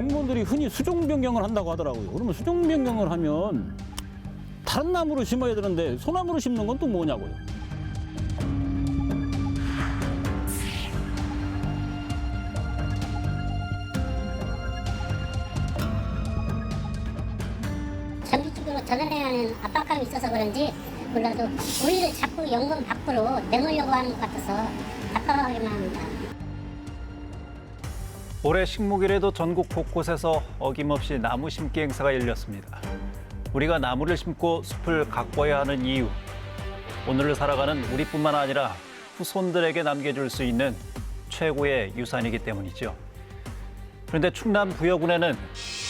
공무원들이 흔히 수종 변경을 한다고 하더라고요. 그러면 수종 변경을 하면 다른 나무로 심어야 되는데 소나무로 심는 건 또 뭐냐고요. 정기적으로 전환해야 하는 압박감이 있어서 그런지 몰라도 우리를 자꾸 연금 밖으로 내놓으려고 하는 것 같아서 답답하기만 합니다. 올해 식목일에도 전국 곳곳에서 어김없이 나무 심기 행사가 열렸습니다. 우리가 나무를 심고 숲을 가꿔야 하는 이유. 오늘을 살아가는 우리뿐만 아니라 후손들에게 남겨줄 수 있는 최고의 유산이기 때문이죠. 그런데 충남 부여군에는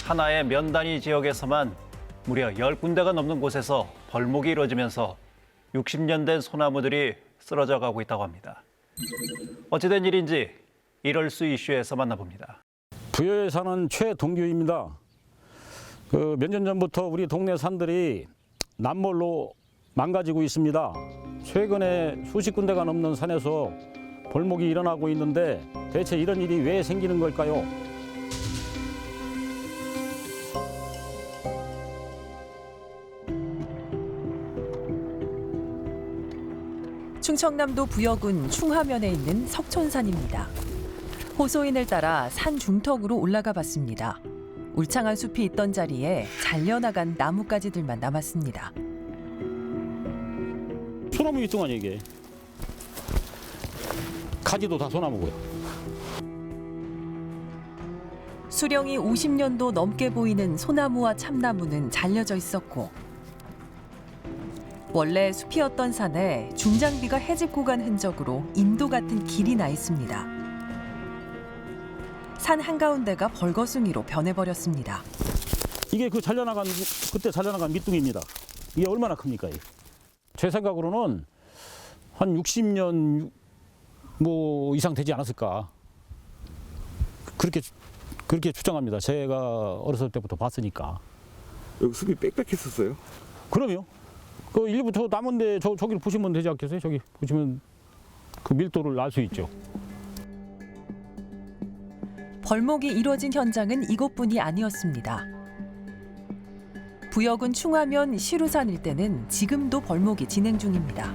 하나의 면 단위 지역에서만 무려 10군데가 넘는 곳에서 벌목이 이루어지면서 60년 된 소나무들이 쓰러져 가고 있다고 합니다. 어찌된 일인지 이럴 수 이슈에서 만나봅니다. 부여에 사는 최동규입니다. 몇 년 전부터 우리 동네 산들이 남몰로 망가지고 있습니다. 최근에 수십 군데가 넘는 산에서 벌목이 일어나고 있는데 대체 이런 일이 왜 생기는 걸까요? 충청남도 부여군 충하면에 있는 석촌산입니다. 호소인을 따라 산 중턱으로 올라가 봤습니다. 울창한 숲이 있던 자리에 잘려나간 나뭇가지들만 남았습니다. 소나무 윗동아니 이게. 가지도 다 소나무고요. 수령이 50년도 넘게 보이는 소나무와 참나무는 잘려져 있었고 원래 숲이었던 산에 중장비가 해집고 간 흔적으로 인도 같은 길이 나 있습니다. 산 한가운데가 벌거숭이로 변해버렸습니다. 이게 그때 잘려나간 밑둥입니다. 이게 얼마나 큽니까? 이게? 제 생각으로는 한 60년 뭐 이상 되지 않았을까. 그렇게 추정합니다. 제가 어렸을 때부터 봤으니까. 여기 숲이 빽빽했었어요? 그럼요. 그 일부 저 남은데 저기를 보시면 되지 않겠어요? 저기 보시면 그 밀도를 알 수 있죠. 벌목이 이뤄진 현장은 이곳뿐이 아니었습니다. 부여군 충하면 시루산 일대는 지금도 벌목이 진행 중입니다.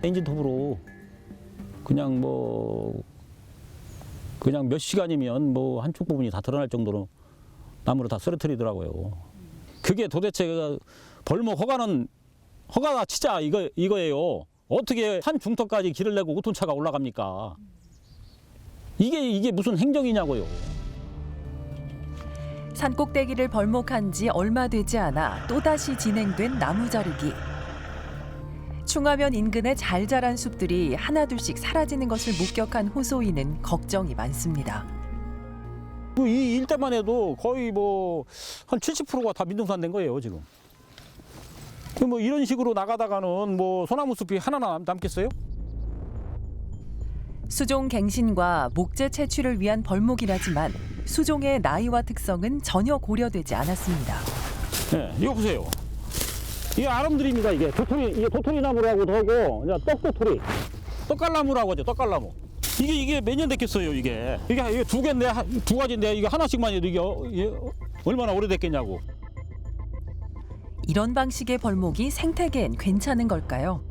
엔진톱으로 그냥 몇 시간이면 뭐 한쪽 부분이 다 드러날 정도로 나무를 다 쓰러뜨리더라고요. 그게 도대체 벌목 허가가 진짜 이거예요. 어떻게 산 중턱까지 길을 내고 5톤차가 올라갑니까? 이게 무슨 행정이냐고요. 산 꼭대기를 벌목한 지 얼마 되지 않아 또다시 진행된 나무 자르기. 충하면 인근의 잘 자란 숲들이 하나둘씩 사라지는 것을 목격한 호소인은 걱정이 많습니다. 이 일대만 해도 거의 한 70%가 다 민둥산 된 거예요, 지금. 이런 식으로 나가다가는 소나무 숲이 하나 남겠어요? 수종 갱신과 목재 채취를 위한 벌목이라지만 수종의 나이와 특성은 전혀 고려되지 않았습니다. 네, 이거 보세요. 이게 아름드립니다. 이게 도토리 나무라고도 하고 떡도토리, 떡갈나무라고 하죠. 떡갈나무. 이게 몇 년 됐겠어요. 이게 두 개인데 두 가지인데 이게 하나씩만 해도 이게 얼마나 오래됐겠냐고. 이런 방식의 벌목이 생태계엔 괜찮은 걸까요?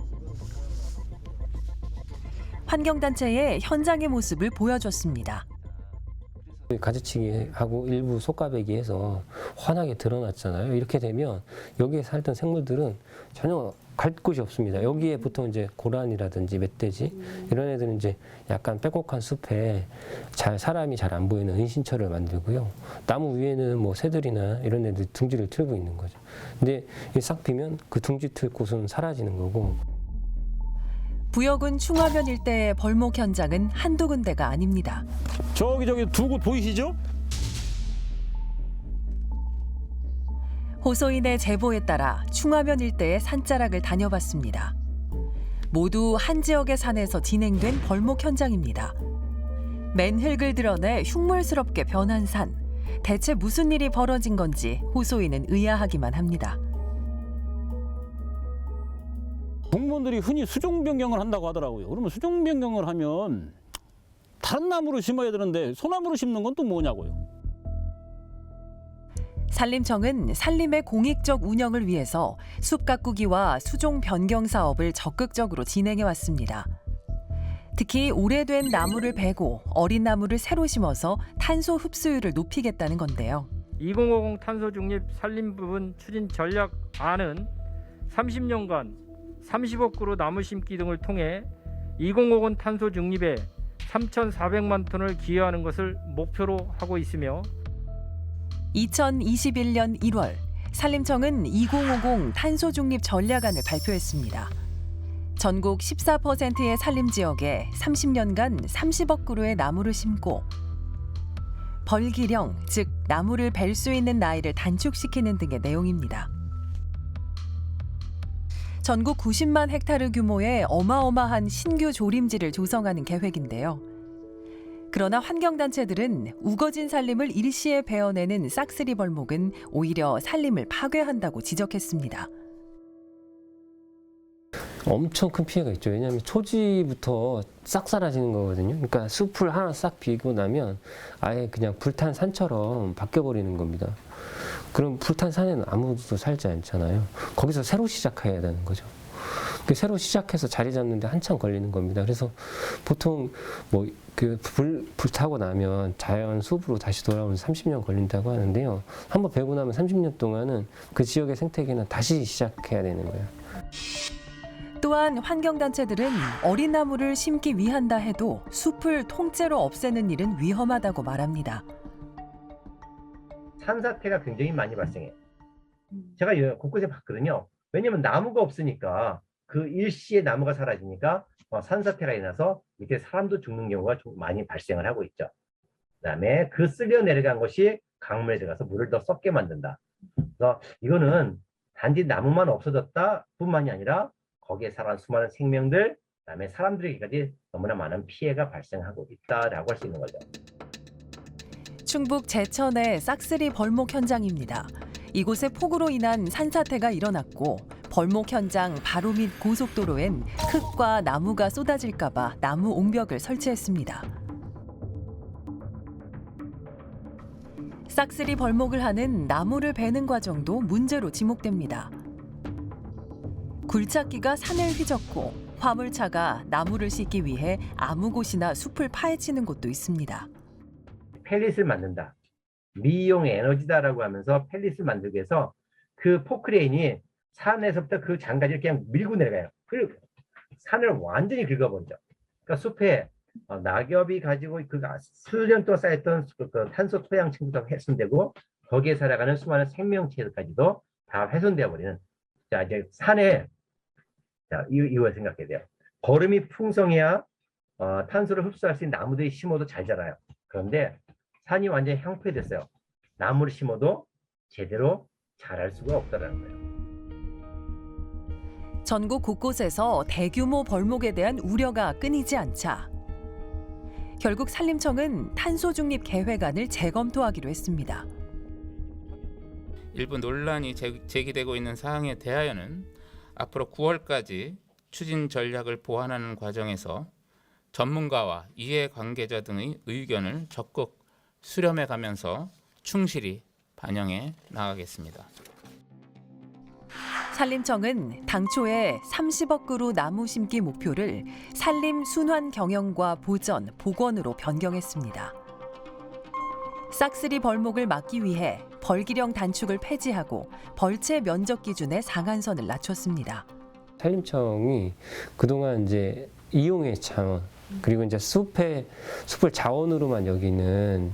환경단체의 현장의 모습을 보여줬습니다. 가지치기하고 일부 속가배기해서 환하게 드러났잖아요. 이렇게 되면 여기에 살던 생물들은 전혀 갈 곳이 없습니다. 여기에 보통 이제 고란이라든지 멧돼지 이런 애들은 이제 약간 빼곡한 숲에 사람이 잘 안 보이는 은신처를 만들고요. 나무 위에는 새들이나 이런 애들 둥지를 틀고 있는 거죠. 근데 싹 비면 그 둥지 틀 곳은 사라지는 거고. 부여군 충하면 일대의 벌목 현장은 한두 군데가 아닙니다. 저기 두 곳 보이시죠? 호소인의 제보에 따라 충하면 일대의 산자락을 다녀봤습니다. 모두 한 지역의 산에서 진행된 벌목 현장입니다. 맨 흙을 드러내 흉물스럽게 변한 산. 대체 무슨 일이 벌어진 건지 호소인은 의아하기만 합니다. 공무원들이 흔히 수종 변경을 한다고 하더라고요. 그러면 수종 변경을 하면 다른 나무로 심어야 되는데 소나무로 심는 건 또 뭐냐고요. 산림청은 산림의 공익적 운영을 위해서 숲 가꾸기와 수종 변경 사업을 적극적으로 진행해 왔습니다. 특히 오래된 나무를 베고 어린 나무를 새로 심어서 탄소 흡수율을 높이겠다는 건데요. 2050 탄소 중립 산림 부분 추진 전략안은 30년간 30억 그루 나무 심기 등을 통해 2050 탄소 중립에 3,400만 톤을 기여하는 것을 목표로 하고 있으며 2021년 1월 산림청은 2050 탄소 중립 전략안을 발표했습니다. 전국 14%의 산림 지역에 30년간 30억 그루의 나무를 심고 벌기령, 즉 나무를 벨 수 있는 나이를 단축시키는 등의 내용입니다. 전국 90만 헥타르 규모의 어마어마한 신규 조림지를 조성하는 계획인데요. 그러나 환경단체들은 우거진 산림을 일시에 베어내는 싹쓸이 벌목은 오히려 산림을 파괴한다고 지적했습니다. 엄청 큰 피해가 있죠. 왜냐하면 초지부터 싹 사라지는 거거든요. 그러니까 숲을 하나 싹 비고 나면 아예 그냥 불탄 산처럼 바뀌어버리는 겁니다. 그럼 불탄 산에는 아무도 살지 않잖아요. 거기서 새로 시작해야 되는 거죠. 새로 시작해서 자리 잡는데 한참 걸리는 겁니다. 그래서 보통 뭐 불타고 나면 자연 숲으로 다시 돌아오는 30년 걸린다고 하는데요. 한번 베고 나면 30년 동안은 그 지역의 생태계는 다시 시작해야 되는 거예요. 또한 환경단체들은 어린 나무를 심기 위한다 해도 숲을 통째로 없애는 일은 위험하다고 말합니다. 산사태가 굉장히 많이 발생해요. 제가 곳곳에 봤거든요. 왜냐면 나무가 없으니까 그 일시에 나무가 사라지니까 산사태가 일어나서 밑에 사람도 죽는 경우가 좀 많이 발생을 하고 있죠. 그다음에 그 쓸려 내려간 것이 강물에 들어가서 물을 더 썩게 만든다. 그래서 이거는 단지 나무만 없어졌다 뿐만이 아니라 거기에 살아난 수많은 생명들, 그다음에 사람들에게까지 너무나 많은 피해가 발생하고 있다라고 할 수 있는 거죠. 충북 제천의 싹쓸이 벌목 현장입니다. 이곳에 폭우로 인한 산사태가 일어났고 벌목 현장 바로 밑 고속도로엔 흙과 나무가 쏟아질까 봐 나무 옹벽을 설치했습니다. 싹쓸이 벌목을 하는 나무를 베는 과정도 문제로 지목됩니다. 굴착기가 산을 휘젓고 화물차가 나무를 싣기 위해 아무 곳이나 숲을 파헤치는 곳도 있습니다. 펠릿을 만든다. 미용 에너지다라고 하면서 펠릿을 만들기 위해서 그 포크레인이 산에서부터 그 장까지 그냥 밀고 내려가요. 그 산을 완전히 긁어버리죠. 그러니까 숲에 낙엽이 가지고 그 수년 동안 쌓였던 그 탄소 토양 층도 훼손되고 거기에 살아가는 수많은 생명체들까지도 다 훼손되어 버리는. 자, 이제 산에 이거 생각해야 돼요. 거름이 풍성해야 탄소를 흡수할 수 있는 나무들이 심어도 잘 자라요. 그런데 산이 완전히 황폐됐어요. 나무를 심어도 제대로 자랄 수가 없다는 거예요. 전국 곳곳에서 대규모 벌목에 대한 우려가 끊이지 않자 결국 산림청은 탄소 중립 계획안을 재검토하기로 했습니다. 일부 논란이 제기되고 있는 사항에 대하여는 앞으로 9월까지 추진 전략을 보완하는 과정에서 전문가와 이해관계자 등의 의견을 적극 수렴해 가면서 충실히 반영해 나가겠습니다. 산림청은 당초에 30억 그루 나무 심기 목표를 산림 순환 경영과 보전, 복원으로 변경했습니다. 싹쓸이 벌목을 막기 위해 벌기령 단축을 폐지하고 벌채 면적 기준의 상한선을 낮췄습니다. 산림청이 그동안 이제 이용의 차원 그리고 이제 숲을 자원으로만 여기는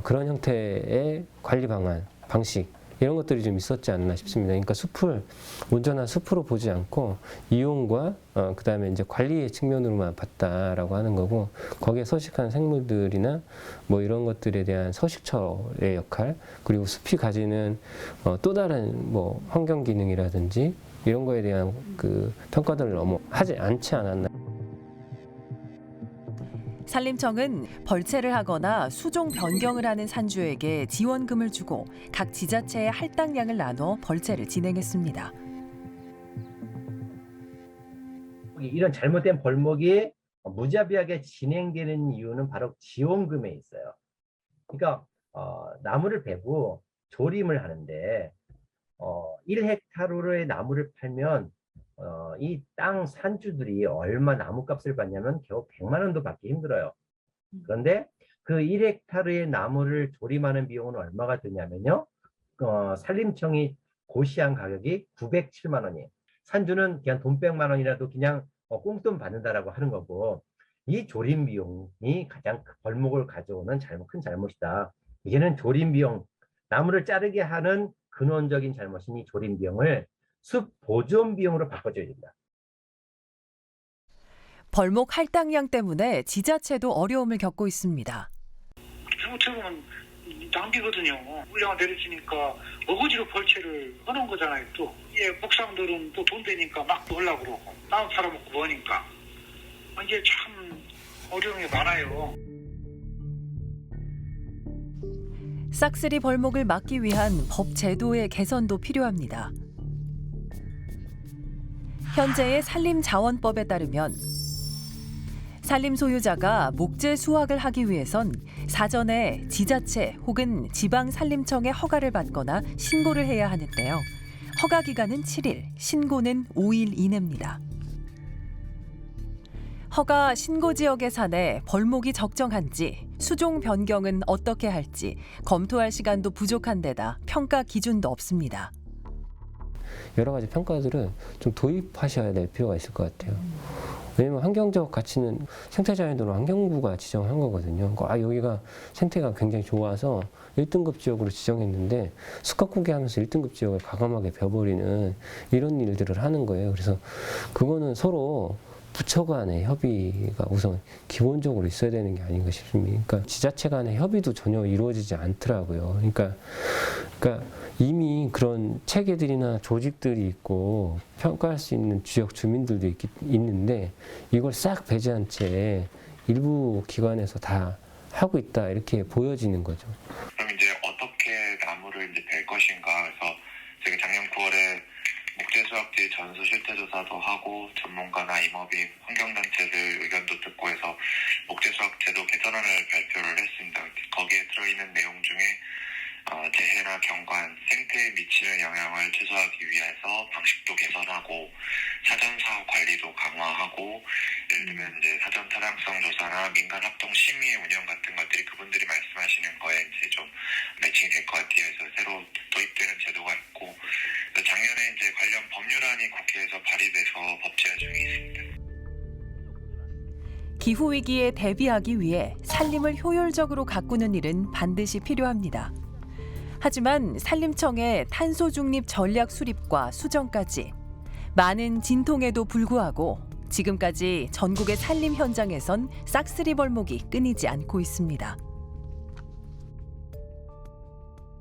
그런 형태의 관리 방안, 방식 이런 것들이 좀 있었지 않나 싶습니다. 그러니까 숲을 온전한 숲으로 보지 않고 이용과 그다음에 이제 관리의 측면으로만 봤다라고 하는 거고 거기에 서식하는 생물들이나 뭐 이런 것들에 대한 서식처의 역할 그리고 숲이 가지는 또 다른 뭐 환경 기능이라든지 이런 거에 대한 그 평가들을 너무 하지 않지 않았나. 산림청은 벌채를 하거나 수종 변경을 하는 산주에게 지원금을 주고 각 지자체의 할당량을 나눠 벌채를 진행했습니다. 이런 잘못된 벌목이 무자비하게 진행되는 이유는 바로 지원금에 있어요. 그러니까 나무를 베고 조림을 하는데 1헥타르의 나무를 팔면 이 땅 산주들이 얼마 나무값을 받냐면 겨우 100만 원도 받기 힘들어요. 그런데 그 1헥타르의 나무를 조림하는 비용은 얼마가 드냐면요. 산림청이 고시한 가격이 907만 원이에요. 산주는 그냥 돈 100만 원이라도 그냥 꽁돈 받는다라고 하는 거고, 이 조림 비용이 가장 벌목을 가져오는 큰 잘못이다. 이제는 조림 비용, 나무를 자르게 하는 근원적인 잘못인 이 조림 비용을 숲 보존 비용으로 바꿔줘야 된다. 벌목 할당량 때문에 지자체도 어려움을 겪고 있습니다. 잘못해보면 낭비거든요. 물량을 내려주니까 어거지로 벌채를 하는 거잖아요. 또 목상들은 또 돈 되니까 막 놀라고 그러고 나무 팔아먹고 뭐니까 이게 참 어려움이 많아요. 싹쓸이 벌목을 막기 위한 법 제도의 개선도 필요합니다. 현재의 산림자원법에 따르면 산림 소유자가 목재 수확을 하기 위해선 사전에 지자체 혹은 지방산림청의 허가를 받거나 신고를 해야 하는데요. 허가 기간은 7일, 신고는 5일 이내입니다. 허가 신고 지역에 산해 벌목이 적정한지, 수종 변경은 어떻게 할지 검토할 시간도 부족한 데다 평가 기준도 없습니다. 여러 가지 평가들을 좀 도입하셔야 될 필요가 있을 것 같아요. 왜냐면 환경적 가치는 생태자연도로 환경부가 지정한 거거든요. 여기가 생태가 굉장히 좋아서 1등급 지역으로 지정했는데 숲가꾸기 하면서 1등급 지역을 과감하게 벼버리는 이런 일들을 하는 거예요. 그래서 그거는 서로 부처 간의 협의가 우선 기본적으로 있어야 되는 게 아닌가 싶습니다. 그러니까 지자체 간의 협의도 전혀 이루어지지 않더라고요. 그러니까 이미 그런 체계들이나 조직들이 있고 평가할 수 있는 지역 주민들도 있는데 이걸 싹 배제한 채 일부 기관에서 다 하고 있다 이렇게 보여지는 거죠. 그럼 이제 어떻게 나무를 이제 벨 것인가 해서 제가 작년 9월에 목재 수확지 전수 실태 조사도 하고 전문가나 임업인 환경단체들 의견도 듣고 해서 목재 수확 제도 개선안을 발표를 했습니다. 거기에 들어있는 내용 중에 재해나 경관, 생태에 미치는 영향을 최소화하기 위해서 방식도 개선하고 사전 사후 관리도 강화하고 예를 들면 이제 사전 타당성 조사나 민간 합동 심의 운영 같은 것들이 그분들이 말씀하시는 거에 이제 좀 매칭이 될 것 같아요. 그래서 새로 도입되는 제도가 있고 작년에 이제 관련 법률안이 국회에서 발의돼서 법제화 중에 있습니다. 기후 위기에 대비하기 위해 산림을 효율적으로 가꾸는 일은 반드시 필요합니다. 하지만 산림청의 탄소 중립 전략 수립과 수정까지 많은 진통에도 불구하고 지금까지 전국의 산림 현장에선 싹쓸이 벌목이 끊이지 않고 있습니다.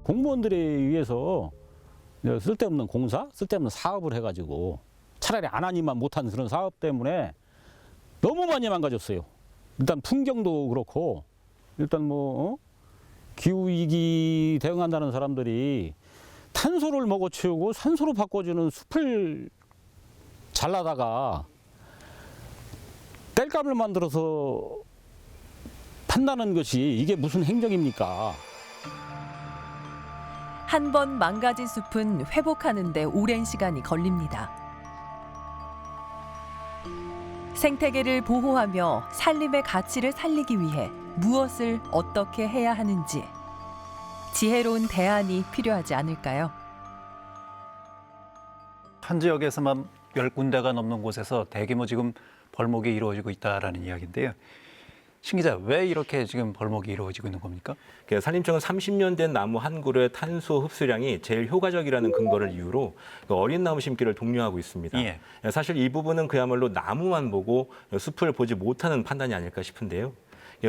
공무원들에 의해서 쓸데없는 공사, 쓸데없는 사업을 해가지고 차라리 안 하니만 못한 그런 사업 때문에 너무 많이 망가졌어요. 일단 풍경도 그렇고 일단 기후위기 대응한다는 사람들이 탄소를 먹어치우고 산소로 바꿔주는 숲을 잘라다가 땔감을 만들어서 판다는 것이 이게 무슨 행정입니까? 한 번 망가진 숲은 회복하는 데 오랜 시간이 걸립니다. 생태계를 보호하며 산림의 가치를 살리기 위해 무엇을 어떻게 해야 하는지 지혜로운 대안이 필요하지 않을까요? 한 지역에서만 10군데가 넘는 곳에서 대규모 지금 벌목이 이루어지고 있다라는 이야기인데요. 신 기자, 왜 이렇게 지금 벌목이 이루어지고 있는 겁니까? 산림청은 30년 된 나무 한 그루의 탄소 흡수량이 제일 효과적이라는 근거를 이유로 어린 나무 심기를 독려하고 있습니다. 예. 사실 이 부분은 그야말로 나무만 보고 숲을 보지 못하는 판단이 아닐까 싶은데요.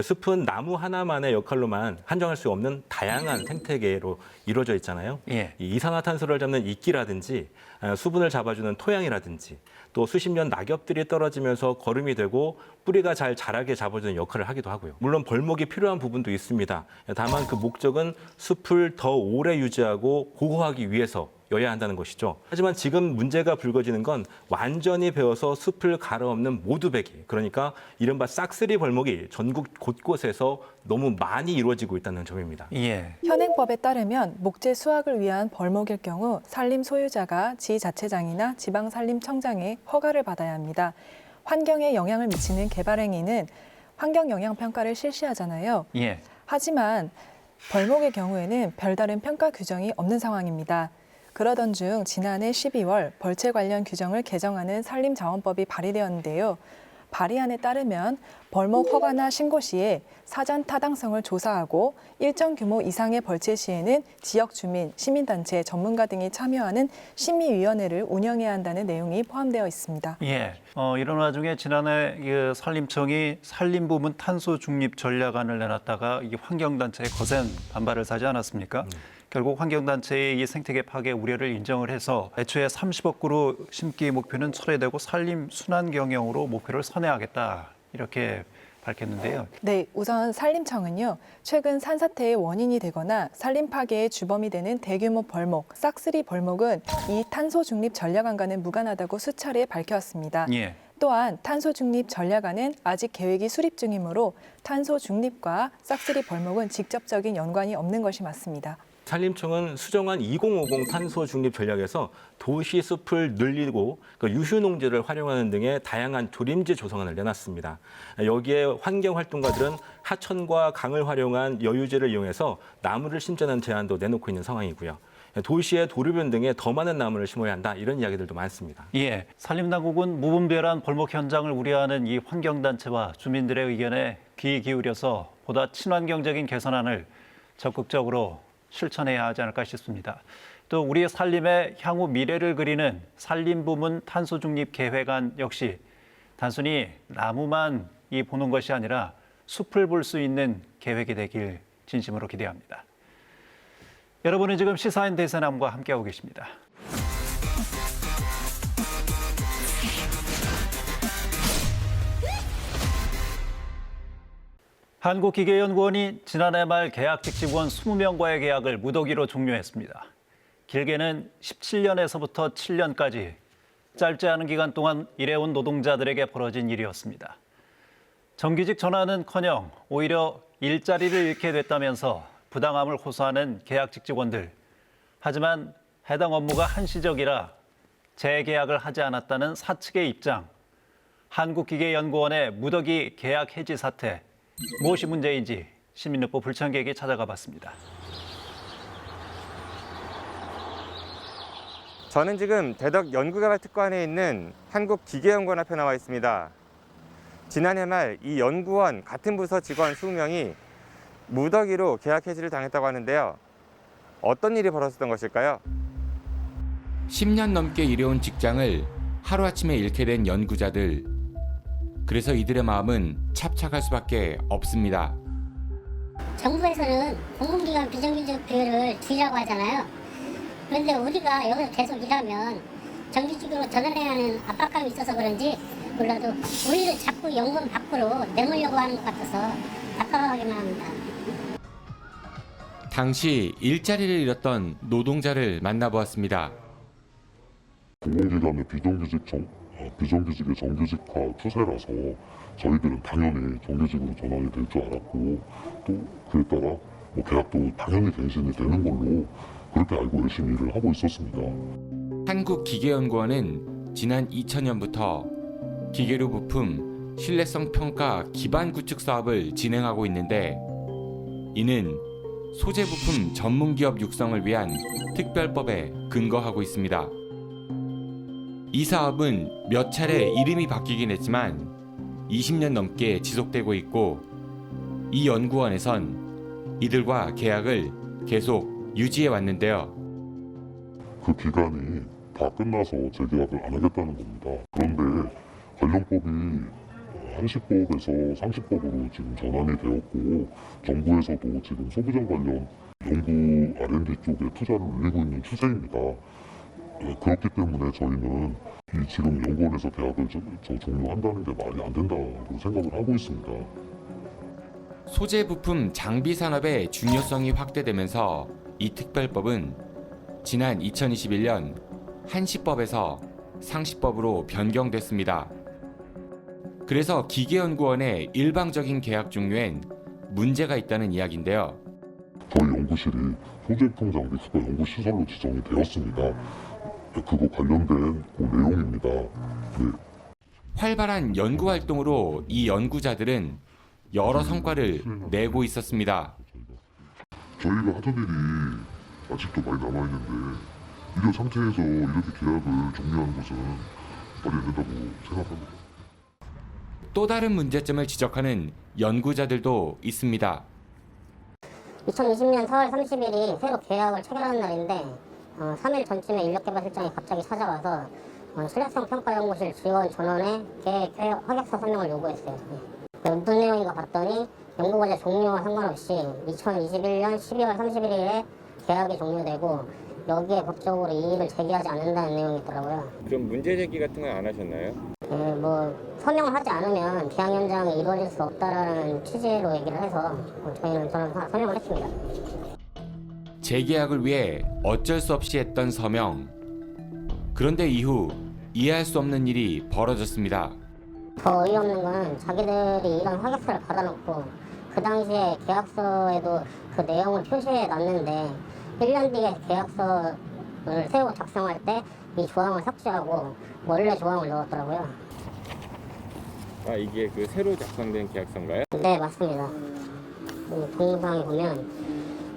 숲은 나무 하나만의 역할로만 한정할 수 없는 다양한 생태계로 이루어져 있잖아요. 예. 이 이산화탄소를 잡는 이끼라든지 수분을 잡아주는 토양이라든지 또 수십 년 낙엽들이 떨어지면서 거름이 되고 뿌리가 잘 자라게 잡아주는 역할을 하기도 하고요. 물론 벌목이 필요한 부분도 있습니다. 다만 그 목적은 숲을 더 오래 유지하고 보호하기 위해서 여야 한다는 것이죠. 하지만 지금 문제가 불거지는 건 완전히 베어서 숲을 갈아엎는 모두베기, 그러니까 이른바 싹쓸이 벌목이 전국 곳곳에서 너무 많이 이루어지고 있다는 점입니다. 예. 현행법에 따르면 목재 수확을 위한 벌목일 경우 산림 소유자가 지자체장이나 지방산림청장의 허가를 받아야 합니다. 환경에 영향을 미치는 개발 행위는 환경영향평가를 실시하잖아요. 예. 하지만 벌목의 경우에는 별다른 평가 규정이 없는 상황입니다. 그러던 중 지난해 12월 벌채 관련 규정을 개정하는 산림자원법이 발의되었는데요. 발의안에 따르면 벌목 허가나 신고 시에 사전 타당성을 조사하고 일정 규모 이상의 벌채 시에는 지역 주민, 시민단체, 전문가 등이 참여하는 심의위원회를 운영해야 한다는 내용이 포함되어 있습니다. 예. 이런 와중에 지난해 산림청이 산림부문 탄소 중립 전략안을 내놨다가 이 환경단체의 거센 반발을 사지 않았습니까? 결국 환경단체의 이 생태계 파괴 우려를 인정을 해서 애초에 30억 그루 심기 목표는 철회되고 산림 순환 경영으로 목표를 선회하겠다 이렇게 밝혔는데요. 네, 우선 산림청은요. 최근 산사태의 원인이 되거나 산림 파괴의 주범이 되는 대규모 벌목, 싹쓸이 벌목은 이 탄소 중립 전략안과는 무관하다고 수차례 밝혀왔습니다. 예. 또한 탄소 중립 전략안은 아직 계획이 수립 중이므로 탄소 중립과 싹쓸이 벌목은 직접적인 연관이 없는 것이 맞습니다. 산림청은 수정한 2050 탄소 중립 전략에서 도시 숲을 늘리고 유휴 농지를 활용하는 등의 다양한 조림지 조성안을 내놨습니다. 여기에 환경 활동가들은 하천과 강을 활용한 여유지를 이용해서 나무를 심자는 제안도 내놓고 있는 상황이고요. 도시의 도로변 등에 더 많은 나무를 심어야 한다 이런 이야기들도 많습니다. 예, 산림당국은 무분별한 벌목 현장을 우려하는 이 환경단체와 주민들의 의견에 귀 기울여서 보다 친환경적인 개선안을 적극적으로 실천해야 하지 않을까 싶습니다. 또 우리의 산림의 향후 미래를 그리는 산림부문 탄소중립 계획안 역시 단순히 나무만 보는 것이 아니라 숲을 볼 수 있는 계획이 되길 진심으로 기대합니다. 여러분은 지금 시사인 대세남과 함께하고 계십니다. 한국기계연구원이 지난해 말 계약직 직원 20명과의 계약을 무더기로 종료했습니다. 길게는 17년에서부터 7년까지 짧지 않은 기간 동안 일해온 노동자들에게 벌어진 일이었습니다. 정규직 전환은커녕 오히려 일자리를 잃게 됐다면서 부당함을 호소하는 계약직 직원들. 하지만 해당 업무가 한시적이라 재계약을 하지 않았다는 사측의 입장. 한국기계연구원의 무더기 계약 해지 사태. 무엇이 문제인지 시민일보 불청객이 찾아가 봤습니다. 저는 지금 대덕 연구개발특구안에 있는 한국기계연구원 앞에 나와 있습니다. 지난해 말 이 연구원 같은 부서 직원 20명이 무더기로 계약 해지를 당했다고 하는데요. 어떤 일이 벌어졌던 것일까요? 10년 넘게 일해온 직장을 하루아침에 잃게 된 연구자들. 그래서 이들의 마음은 찹찹할 수밖에 없습니다. 정부에서는 공공기관 비정규직 비율을 줄이라고 하잖아요. 그런데 우리가 여기서 계속 일하면 정규직으로 전환해야 하는 압박감이 있어서 그런지 몰라도 우리를 자꾸 연금 밖으로 내놓으려고 하는 것 같아서 답답하기만 합니다. 당시 일자리를 잃었던 노동자를 만나보았습니다. 공공기관의 비정규직의 정규직화 추세라서 저희들은 당연히 정규직으로 전환이 될 줄 알았고 또 그에 따라 계약도 당연히 갱신이 되는 걸로 그렇게 알고 열심히 일을 하고 있었습니다. 한국기계연구원은 지난 2000년부터 기계류 부품 신뢰성 평가 기반 구축 사업을 진행하고 있는데 이는 소재 부품 전문 기업 육성을 위한 특별법에 근거하고 있습니다. 이 사업은 몇 차례 이름이 바뀌긴 했지만 20년 넘게 지속되고 있고 이 연구원에선 이들과 계약을 계속 유지해 왔는데요. 그 기간이 다 끝나서 재계약을 안 하겠다는 겁니다. 그런데 관련법이 한시법에서 상시법으로 지금 전환이 되었고 정부에서도 지금 소부장 관련 연구 R&D 쪽에 투자를 올리고 있는 추세입니다. 그렇기 때문에 저희는 이 지금 연구원에서 계약을 저 종료한다는 게 말이 안 된다고 생각을 하고 있습니다. 소재 부품 장비 산업의 중요성이 확대되면서 이 특별법은 지난 2021년 한시법에서 상시법으로 변경됐습니다. 그래서 기계연구원의 일방적인 계약 종료엔 문제가 있다는 이야기인데요. 저희 연구실이 소재품 장비 수거 연구시설로 지정이 되었습니다. 그거 관련된 그 내용입니다. 네. 활발한 연구 활동으로 이 연구자들은 여러 성과를 내고 있었습니다. 저희가 하던 일이 아직도 많이 남아있는데 이런 상태에서 이렇게 계약을 종료하는 것은 말이 안 된다고 생각합니다. 또 다른 문제점을 지적하는 연구자들도 있습니다. 2020년 4월 30일이 새로 계약을 체결하는 날인데 3일 전쯤에 인력개발실장이 갑자기 찾아와서 신뢰성 평가연구실 지원 전원에 계획 확약서 서명을 요구했어요. 무슨 내용인가 봤더니 연구과제 종료와 상관없이 2021년 12월 31일에 계약이 종료되고 여기에 법적으로 이의를 제기하지 않는다는 내용이 있더라고요. 그럼 문제 제기 같은 건 안 하셨나요? 서명을 하지 않으면 계약 연장이 이루어질 수 없다라는 취지로 얘기를 해서 저는 서명을 했습니다. 재계약을 위해 어쩔 수 없이 했던 서명. 그런데 이후 이해할 수 없는 일이 벌어졌습니다. 더 어이없는 건 자기들이 이런 확약서를 받아놓고 그 당시에 계약서에도 그 내용을 표시해 놨는데 1년 뒤에 계약서를 새로 작성할 때 이 조항을 삭제하고 원래 조항을 넣었더라고요. 아, 이게 그 새로 작성된 계약서인가요? 네, 맞습니다. 동영상에 보면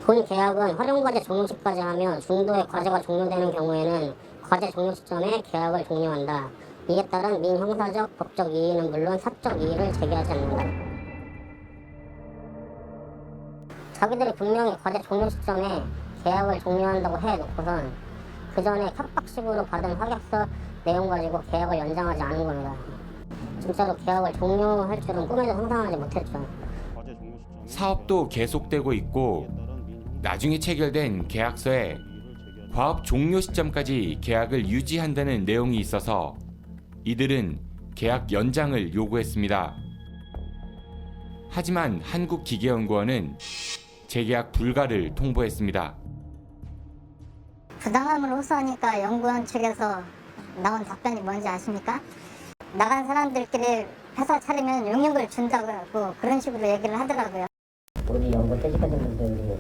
본 계약은 활용과제 종료 시까지 하며 중도의 과제가 종료되는 경우에는 과제 종료 시점에 계약을 종료한다. 이에 따른 민형사적, 법적 이의는 물론 사적 이의를 제기하지 않는다. 자기들이 분명히 과제 종료 시점에 계약을 종료한다고 해놓고선 그 전에 협박식으로 받은 확약서 내용 가지고 계약을 연장하지 않은 겁니다. 진짜로 계약을 종료할 줄은 꿈에도 상상하지 못했죠. 사업도 계속되고 있고 나중에 체결된 계약서에 과업 종료 시점까지 계약을 유지한다는 내용이 있어서 이들은 계약 연장을 요구했습니다. 하지만 한국기계연구원은 재계약 불가를 통보했습니다. 부당함을 호소하니까 연구원 측에서 나온 답변이 뭔지 아십니까? 나간 사람들끼리 회사 차리면 용역을 준다고 그런 식으로 얘기를 하더라고요. 우리 연구 퇴직하신 분들이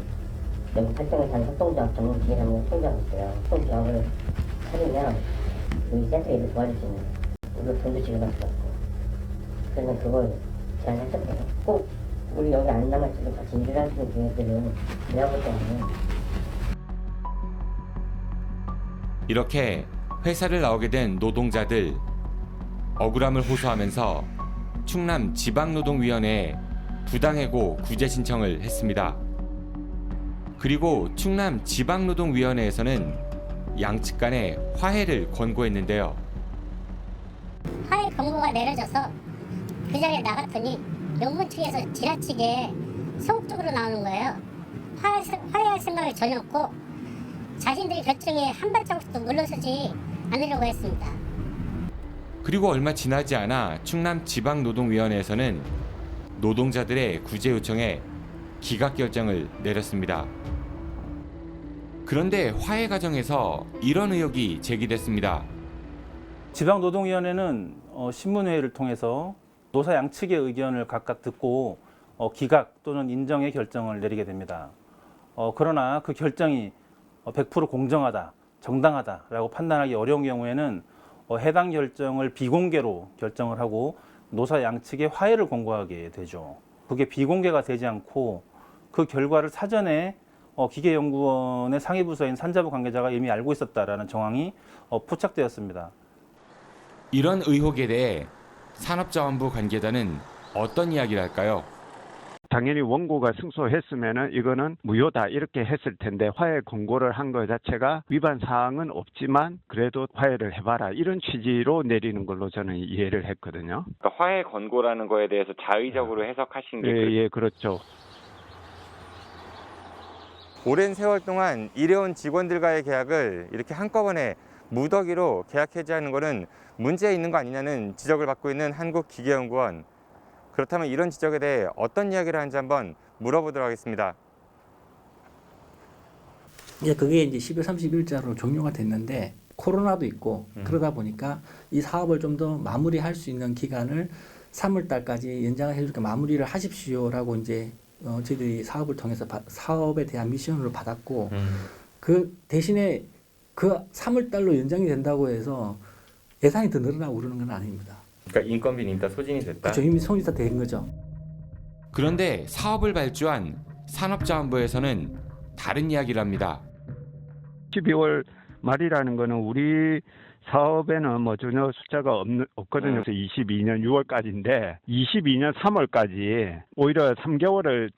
연구 활동을 한 협동조합 전문 기계라는 협동조합이 있어요. 협동조합을 차리면 우리 센터 일을 도와줄 수 있는 우리가 돈도 지급할 수 없고 그래서 그걸 제안했었어요. 꼭 우리 여기 안 남아있어도 같이 일을 할 수 있는 기회들은 내가 볼 때는 이렇게 회사를 나오게 된 노동자들 억울함을 호소하면서 충남 지방노동위원회에 부당해고 구제 신청을 했습니다. 그리고 충남 지방노동위원회에서는 양측 간의 화해를 권고했는데요. 화해 권고가 내려져서 그 자리에 나갔더니 연구원 측에서 지나치게 소극적으로 나오는 거예요. 화해할 생각이 전혀 없고 자신들의 결정에 한 발자국도 물러서지 않으려고 했습니다. 그리고 얼마 지나지 않아 충남 지방노동위원회에서는 노동자들의 구제 요청에 기각 결정을 내렸습니다. 그런데 화해 과정에서 이런 의혹이 제기됐습니다. 지방노동위원회는 신문회의를 통해서 노사 양측의 의견을 각각 듣고 기각 또는 인정의 결정을 내리게 됩니다. 그러나 그 결정이 100% 공정하다, 정당하다라고 판단하기 어려운 경우에는 해당 결정을 비공개로 결정을 하고 노사 양측의 화해를 권고하게 되죠. 그게 비공개가 되지 않고 그 결과를 사전에 기계연구원의 상위부서인 산자부 관계자가 이미 알고 있었다라는 정황이 포착되었습니다. 이런 의혹에 대해 산업자원부 관계자는 어떤 이야기를 할까요? 당연히 원고가 승소했으면은 이거는 무효다 이렇게 했을 텐데 화해 권고를 한 것 자체가 위반 사항은 없지만 그래도 화해를 해봐라 이런 취지로 내리는 걸로 저는 이해를 했거든요. 그러니까 화해 권고라는 거에 대해서 자의적으로 해석하신 게 예, 그렇죠. 오랜 세월 동안 일해온 직원들과의 계약을 이렇게 한꺼번에 무더기로 계약 해지하는 것은 문제 있는 거 아니냐는 지적을 받고 있는 한국기계연구원. 그렇다면 이런 지적에 대해 어떤 이야기를 하는지 한번 물어보도록 하겠습니다. 이제 그게 이제 12월 30일자로 종료가 됐는데 코로나도 있고 그러다 보니까 이 사업을 좀 더 마무리할 수 있는 기간을 3월 달까지 연장을 해주니까 마무리를 하십시오라고 이제 저희들이 사업을 통해서 사업에 대한 미션으로 받았고 그 대신에 그 3월 달로 연장이 된다고 해서 예산이 더 늘어나고 그러는 건 아닙니다. 그러니까 인건비는 일단 소진이 됐다. 그렇죠. 이미 소진이 다 된 거죠. 그런데 사업을 발주한 산업자원부에서는 다른 이야기를 합니다. 12월 말이라는 거는 우리 사업에는 뭐 전혀 숫자가 없거든요. 그래서 22년 6월까지인데 22년 3월까지 오히려 3개월을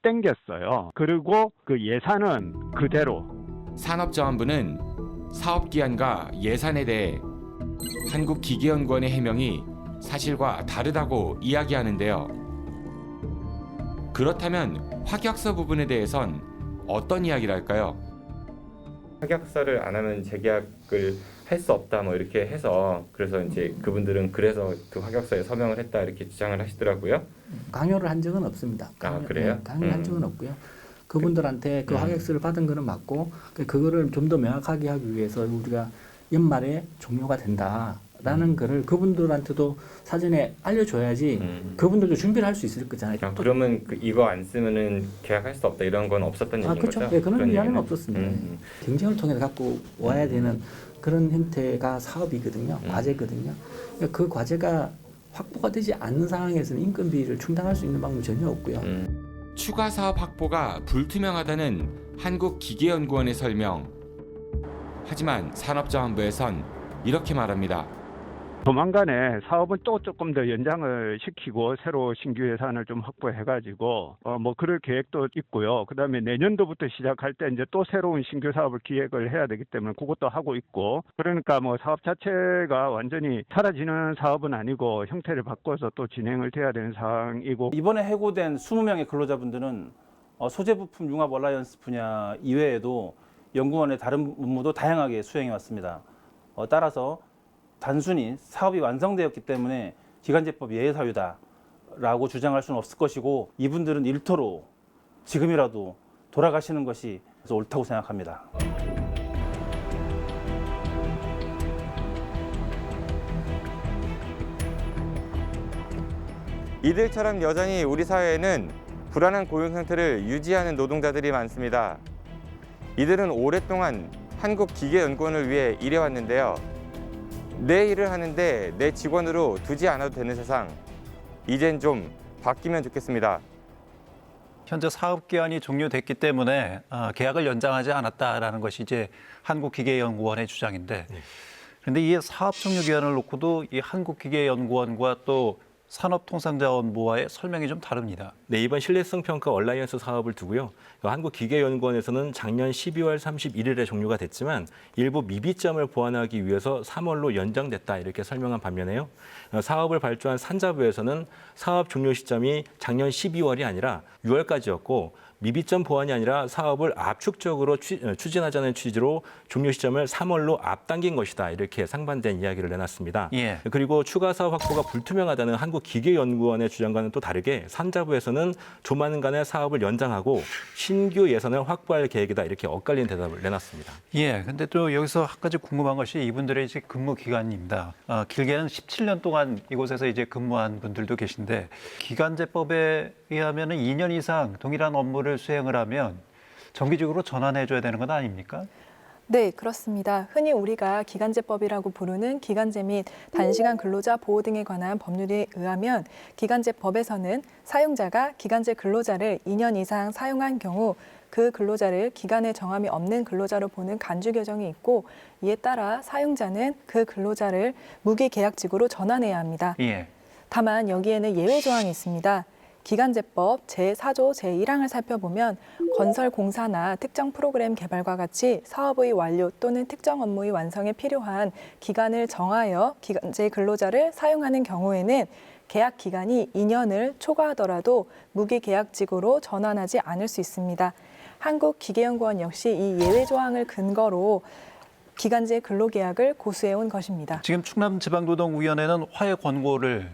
땡겼어요. 그리고 그 예산은 그대로. 산업자원부는 사업기한과 예산에 대해 한국기계연구원의 해명이 사실과 다르다고 이야기하는데요. 그렇다면 확약서 부분에 대해선 어떤 이야기를 할까요? 확약서를 안 하면 재계약을 할 수 없다 뭐 이렇게 해서 그래서 이제 그분들은 그래서 그 확약서에 서명을 했다 이렇게 주장을 하시더라고요. 강요를 한 적은 없습니다. 그래요? 강요를 한 적은 없고요. 그분들한테 그 확약서를 받은 거는 맞고 그거를 좀 더 명확하게 하기 위해서 우리가 연말에 종료가 된다라는 거를 그분들한테도 사전에 알려줘야지 그분들도 준비를 할 수 있을 거잖아요. 그러면 이거 안 쓰면은 계약할 수 없다 이런 건 없었던 얘기인 그렇죠. 거죠? 네, 그런 이야기는 없었습니다. 경쟁을 통해서 갖고 와야 되는 그런 형태가 사업이거든요. 과제거든요. 그러니까 그 과제가 확보가 되지 않는 상황에서는 인건비를 충당할 수 있는 방법이 전혀 없고요. 추가 사업 확보가 불투명하다는 한국기계연구원의 설명. 하지만 산업자원부에선 이렇게 말합니다. 조만간에 사업은 또 조금 더 연장을 시키고 새로 신규 예산을 좀 확보해가지고 뭐 그럴 계획도 있고요. 그다음에 내년도부터 시작할 때 이제 또 새로운 신규 사업을 기획을 해야 되기 때문에 그것도 하고 있고 그러니까 뭐 사업 자체가 완전히 사라지는 사업은 아니고 형태를 바꿔서 또 진행을 돼야 되는 상황이고 이번에 해고된 20명의 근로자분들은 소재 부품 융합 얼라이언스 분야 이외에도 연구원의 다른 업무도 다양하게 수행해 왔습니다. 따라서 단순히 사업이 완성되었기 때문에 기간제법 예외 사유다라고 주장할 수는 없을 것이고 이분들은 일터로 지금이라도 돌아가시는 것이 옳다고 생각합니다. 이들처럼 여전히 우리 사회에는 불안한 고용 상태를 유지하는 노동자들이 많습니다. 이들은 오랫동안 한국기계연구원을 위해 일해왔는데요. 내 일을 하는데 내 직원으로 두지 않아도 되는 세상, 이젠 좀 바뀌면 좋겠습니다. 현재 사업 기한이 종료됐기 때문에 계약을 연장하지 않았다라는 것이 이제 한국기계연구원의 주장인데, 그런데 이 사업 종료 기한을 놓고도 이 한국기계연구원과 또 산업통상자원부와의 설명이 좀 다릅니다. 네, 이번 신뢰성 평가 얼라이언스 사업을 두고요. 한국기계연구원에서는 작년 12월 31일에 종료가 됐지만 일부 미비점을 보완하기 위해서 3월로 연장됐다 이렇게 설명한 반면에요. 사업을 발주한 산자부에서는 사업 종료 시점이 작년 12월이 아니라 6월까지였고 미비점 보완이 아니라 사업을 압축적으로 추진하자는 취지로 종료 시점을 3월로 앞당긴 것이다. 이렇게 상반된 이야기를 내놨습니다. 예. 그리고 추가 사업 확보가 불투명하다는 한국기계연구원의 주장과는 또 다르게 산자부에서는 조만간에 사업을 연장하고 신규 예산을 확보할 계획이다. 이렇게 엇갈린 대답을 내놨습니다. 예, 근데 또 여기서 한 가지 궁금한 것이 이분들의 이제 근무 기간입니다. 길게는 17년 동안 이곳에서 이제 근무한 분들도 계신데 기간제법에 의하면은 2년 이상 동일한 업무를 수행을 하면 정기적으로 전환해줘야 되는 건 아닙니까? 네, 그렇습니다. 흔히 우리가 기간제법이라고 부르는 기간제 및 단시간 근로자 보호 등에 관한 법률에 의하면 기간제법에서는 사용자가 기간제 근로자를 2년 이상 사용한 경우 그 근로자를 기간에 정함이 없는 근로자로 보는 간주 규정이 있고 이에 따라 사용자는 그 근로자를 무기계약직으로 전환해야 합니다. 예. 다만 여기에는 예외 조항이 있습니다. 기간제법 제4조 제1항을 살펴보면 건설공사나 특정 프로그램 개발과 같이 사업의 완료 또는 특정 업무의 완성에 필요한 기간을 정하여 기간제 근로자를 사용하는 경우에는 계약 기간이 2년을 초과하더라도 무기계약직으로 전환하지 않을 수 있습니다. 한국기계연구원 역시 이 예외 조항을 근거로 기간제 근로계약을 고수해온 것입니다. 지금 충남지방노동위원회는 화해 권고를